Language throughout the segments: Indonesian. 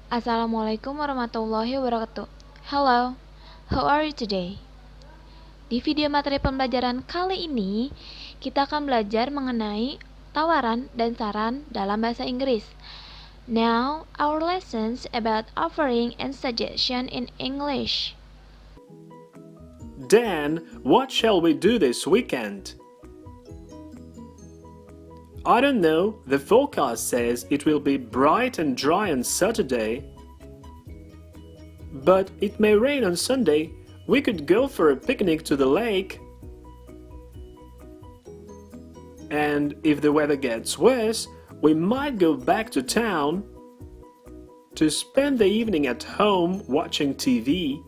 Assalamualaikum warahmatullahi wabarakatuh. Hello, how are you today? Di video materi pembelajaran kali ini, kita akan belajar mengenai tawaran dan saran dalam bahasa Inggris. Now, our lessons about offering and suggestion in English. Dan, what shall we do this weekend? I don't know. The forecast says it will be bright and dry on Saturday. But it may rain on Sunday. We could go for a picnic to the lake. And if the weather gets worse, we might go back to town to spend the evening at home watching TV.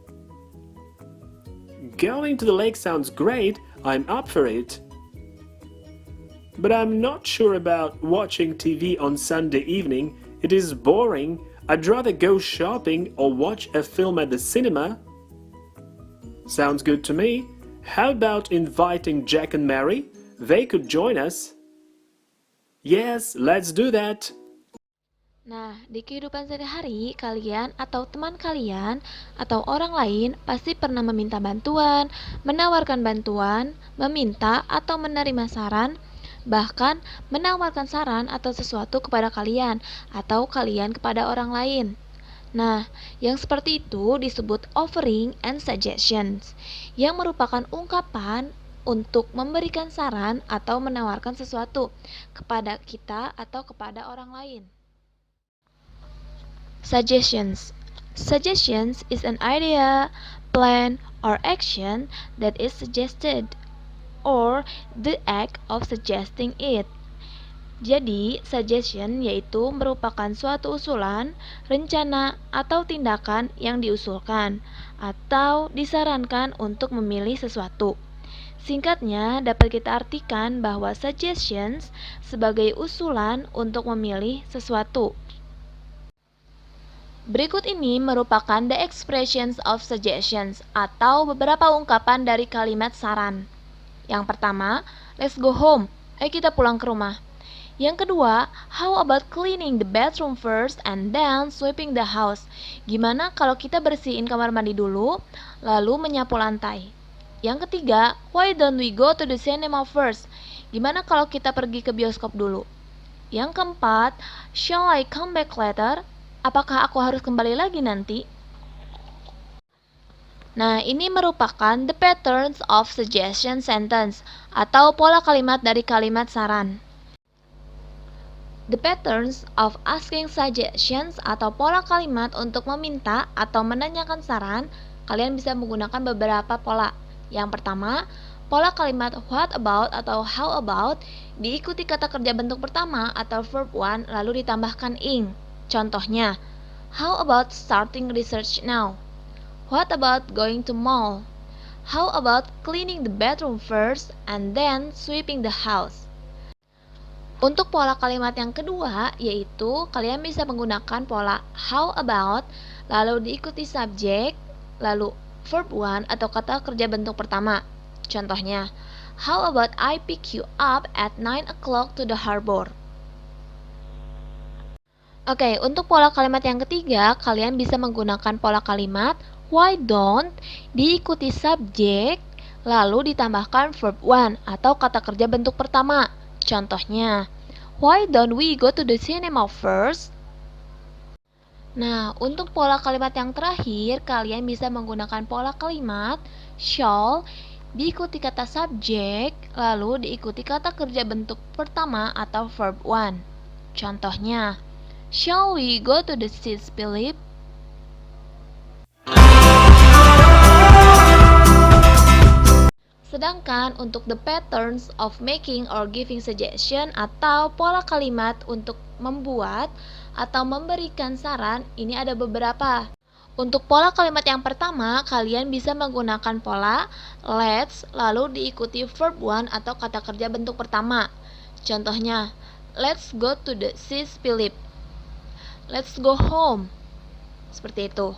Going to the lake sounds great. I'm up for it. But I'm not sure about watching TV on Sunday evening. It is boring. I'd rather go shopping or watch a film at the cinema. Sounds good to me. How about inviting Jack and Mary? They could join us. Yes, let's do that. Nah, di kehidupan sehari-hari, kalian atau teman kalian atau orang lain pasti pernah meminta bantuan, menawarkan bantuan, meminta atau menerima saran, bahkan menawarkan saran atau sesuatu kepada kalian atau kalian kepada orang lain. Nah, yang seperti itu disebut offering and suggestions, yang merupakan ungkapan untuk memberikan saran atau menawarkan sesuatu kepada kita atau kepada orang lain. Suggestions. Suggestions is an idea, plan, or action that is suggested, or the act of suggesting it. Jadi, suggestion yaitu merupakan suatu usulan, rencana, atau tindakan yang diusulkan atau disarankan untuk memilih sesuatu. Singkatnya, dapat kita artikan bahwa suggestions sebagai usulan untuk memilih sesuatu. Berikut ini merupakan the expressions of suggestions atau beberapa ungkapan dari kalimat saran. Yang pertama, let's go home. Ayo kita pulang ke rumah. Yang kedua, how about cleaning the bathroom first and then sweeping the house? Gimana kalau kita bersihin kamar mandi dulu, lalu menyapu lantai? Yang ketiga, why don't we go to the cinema first? Gimana kalau kita pergi ke bioskop dulu? Yang keempat, shall I come back later? Apakah aku harus kembali lagi nanti? Nah, ini merupakan the patterns of suggestion sentence atau pola kalimat dari kalimat saran. The patterns of asking suggestions atau pola kalimat untuk meminta atau menanyakan saran, kalian bisa menggunakan beberapa pola. Yang pertama, pola kalimat what about atau how about diikuti kata kerja bentuk pertama atau verb one lalu ditambahkan ing. Contohnya, how about starting research now? What about going to mall? How about cleaning the bathroom first and then sweeping the house? Untuk pola kalimat yang kedua, yaitu kalian bisa menggunakan pola how about, lalu diikuti subjek, lalu verb one atau kata kerja bentuk pertama. Contohnya, how about I pick you up at 9 o'clock to the harbor? Oke, untuk pola kalimat yang ketiga, kalian bisa menggunakan pola kalimat why don't diikuti subjek, lalu ditambahkan verb one atau kata kerja bentuk pertama. Contohnya, why don't we go to the cinema first? Nah, untuk pola kalimat yang terakhir, kalian bisa menggunakan pola kalimat shall diikuti kata subjek, lalu diikuti kata kerja bentuk pertama atau verb one. Contohnya, shall we go to the seats, Philip? Sedangkan untuk the patterns of making or giving suggestion atau pola kalimat untuk membuat atau memberikan saran, ini ada beberapa. Untuk pola kalimat yang pertama, kalian bisa menggunakan pola let's lalu diikuti verb one atau kata kerja bentuk pertama. Contohnya, let's go to the seats, Philip. Let's go home. Seperti itu.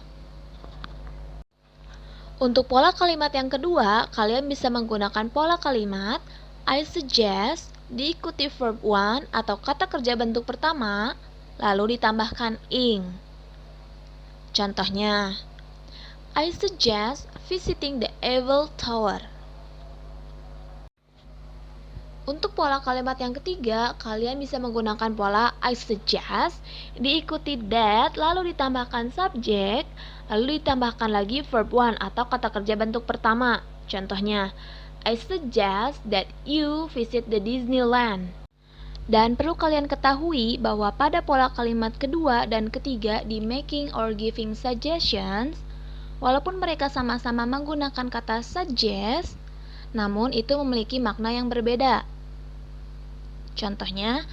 Untuk pola kalimat yang kedua, kalian bisa menggunakan pola kalimat I suggest diikuti verb one atau kata kerja bentuk pertama, lalu ditambahkan ing. Contohnya, I suggest visiting the Eiffel Tower. Untuk pola kalimat yang ketiga, kalian bisa menggunakan pola I suggest, diikuti that, lalu ditambahkan subjek, lalu ditambahkan lagi verb one atau kata kerja bentuk pertama. Contohnya, I suggest that you visit the Disneyland. Dan perlu kalian ketahui bahwa pada pola kalimat kedua dan ketiga di making or giving suggestions, walaupun mereka sama-sama menggunakan kata suggest, namun itu memiliki makna yang berbeda. Contohnya,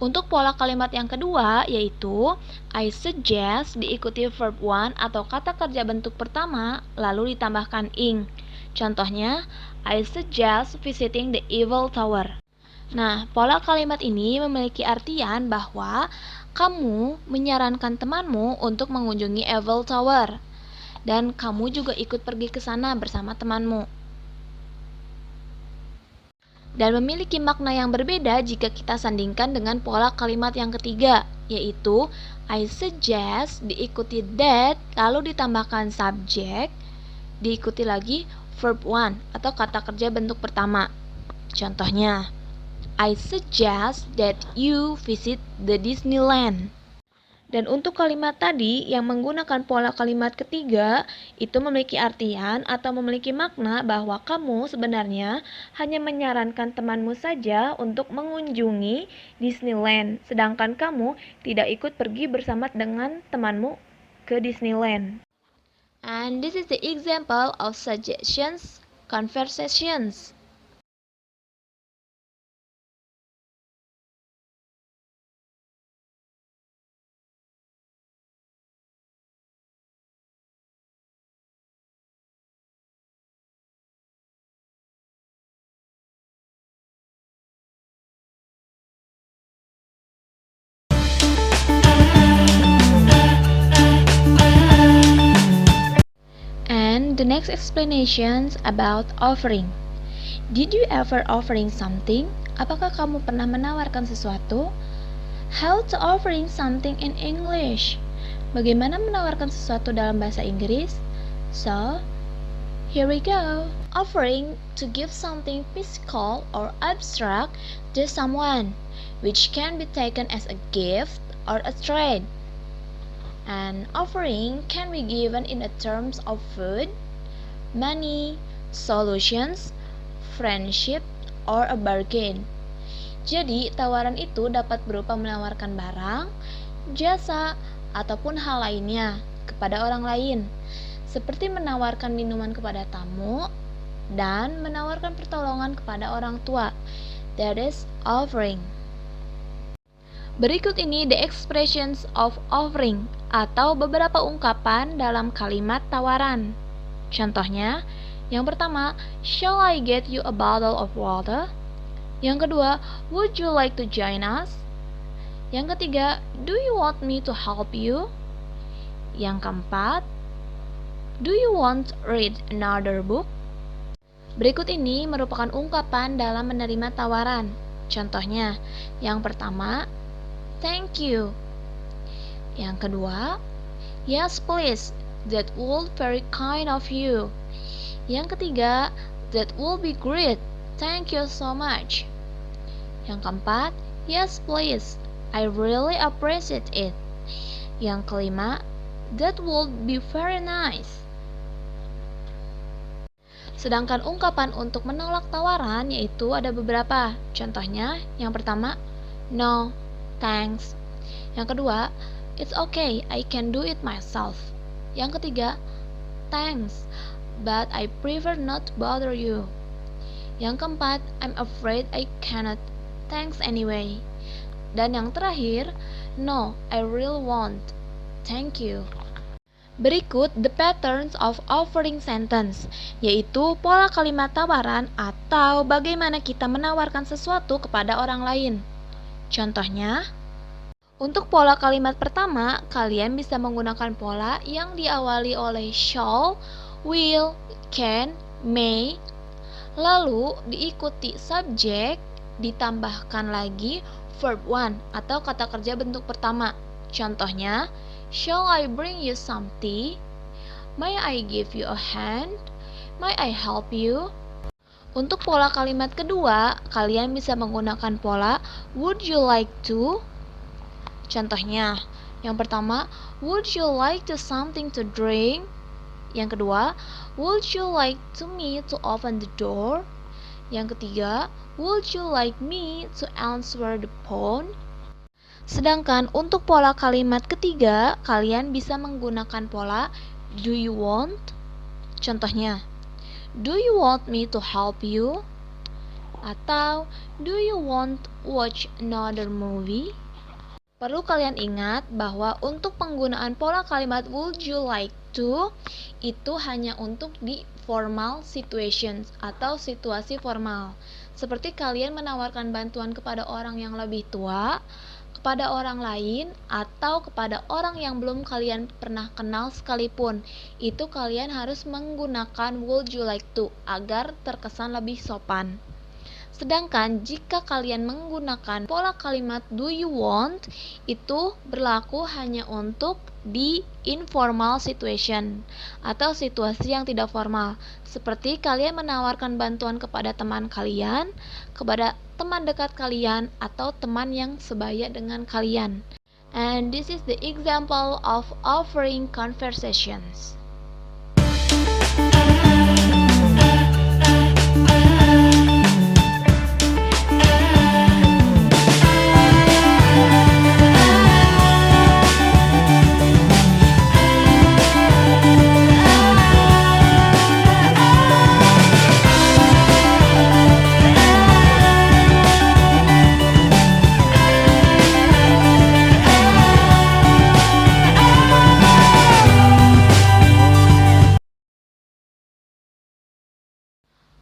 untuk pola kalimat yang kedua yaitu I suggest diikuti verb one atau kata kerja bentuk pertama lalu ditambahkan ing. Contohnya, I suggest visiting the Eiffel Tower. Nah, pola kalimat ini memiliki artian bahwa kamu menyarankan temanmu untuk mengunjungi Eiffel Tower dan kamu juga ikut pergi ke sana bersama temanmu. Dan memiliki makna yang berbeda jika kita sandingkan dengan pola kalimat yang ketiga, yaitu I suggest diikuti that, lalu ditambahkan subjek, diikuti lagi verb one atau kata kerja bentuk pertama. Contohnya, I suggest that you visit the Disneyland. Dan untuk kalimat tadi yang menggunakan pola kalimat ketiga itu memiliki artian atau memiliki makna bahwa kamu sebenarnya hanya menyarankan temanmu saja untuk mengunjungi Disneyland, sedangkan kamu tidak ikut pergi bersama dengan temanmu ke Disneyland. And this is the example of suggestions conversations. And the next explanations about offering. Did you ever offering something? Apakah kamu pernah menawarkan sesuatu? How to offering something in English? Bagaimana menawarkan sesuatu dalam bahasa Inggris? So, here we go. Offering to give something physical or abstract to someone, which can be taken as a gift or a trade. An offering can be given in the terms of food, money, solutions, friendship, or a bargain. Jadi, tawaran itu dapat berupa menawarkan barang, jasa, ataupun hal lainnya kepada orang lain, seperti menawarkan minuman kepada tamu dan menawarkan pertolongan kepada orang tua. That is offering. Berikut ini the expressions of offering atau beberapa ungkapan dalam kalimat tawaran. Contohnya, yang pertama, shall I get you a bottle of water? Yang kedua, would you like to join us? Yang ketiga, do you want me to help you? Yang keempat, do you want to read another book? Berikut ini merupakan ungkapan dalam menerima tawaran. Contohnya, yang pertama, thank you. Yang kedua, yes please, that would very kind of you. Yang ketiga, that will be great, thank you so much. Yang keempat, yes please, I really appreciate it. Yang kelima, that would be very nice. Sedangkan ungkapan untuk menolak tawaran yaitu ada beberapa. Contohnya, yang pertama, no, thanks. Yang kedua, it's okay, I can do it myself. Yang ketiga, thanks, but I prefer not to bother you. Yang keempat, I'm afraid I cannot, thanks anyway. Dan yang terakhir, no, I really won't, thank you. Berikut the patterns of offering sentence, yaitu pola kalimat tawaran atau bagaimana kita menawarkan sesuatu kepada orang lain. Contohnya, untuk pola kalimat pertama, kalian bisa menggunakan pola yang diawali oleh shall, will, can, may, lalu diikuti subjek, ditambahkan lagi verb one atau kata kerja bentuk pertama. Contohnya, Shall I bring you some tea? May I give you a hand? May I help you? Untuk pola kalimat kedua, kalian bisa menggunakan pola would you like to? Contohnya, yang pertama, would you like to something to drink? Yang kedua, would you like to me to open the door? Yang ketiga, would you like me to answer the phone? Sedangkan untuk pola kalimat ketiga, kalian bisa menggunakan pola do you want? Contohnya, do you want me to help you? Atau do you want watch another movie? Perlu kalian ingat bahwa untuk penggunaan pola kalimat would you like to itu hanya untuk di formal situations atau situasi formal. Seperti kalian menawarkan bantuan kepada orang yang lebih tua, kepada orang lain, atau kepada orang yang belum kalian pernah kenal sekalipun. Itu kalian harus menggunakan would you like to agar terkesan lebih sopan. Sedangkan jika kalian menggunakan pola kalimat do you want, itu berlaku hanya untuk di informal situation atau situasi yang tidak formal. Seperti kalian menawarkan bantuan kepada teman kalian, kepada teman dekat kalian, atau teman yang sebaya dengan kalian. And this is the example of offering conversations.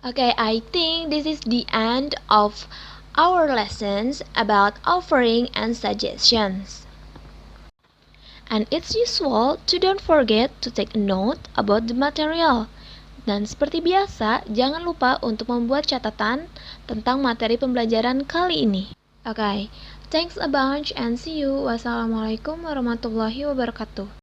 Okay, I think this is the end of our lessons about offering and suggestions. And it's usual to don't forget to take a note about the material. Dan seperti biasa, jangan lupa untuk membuat catatan tentang materi pembelajaran kali ini. Okay, thanks a bunch and see you. Wassalamualaikum warahmatullahi wabarakatuh.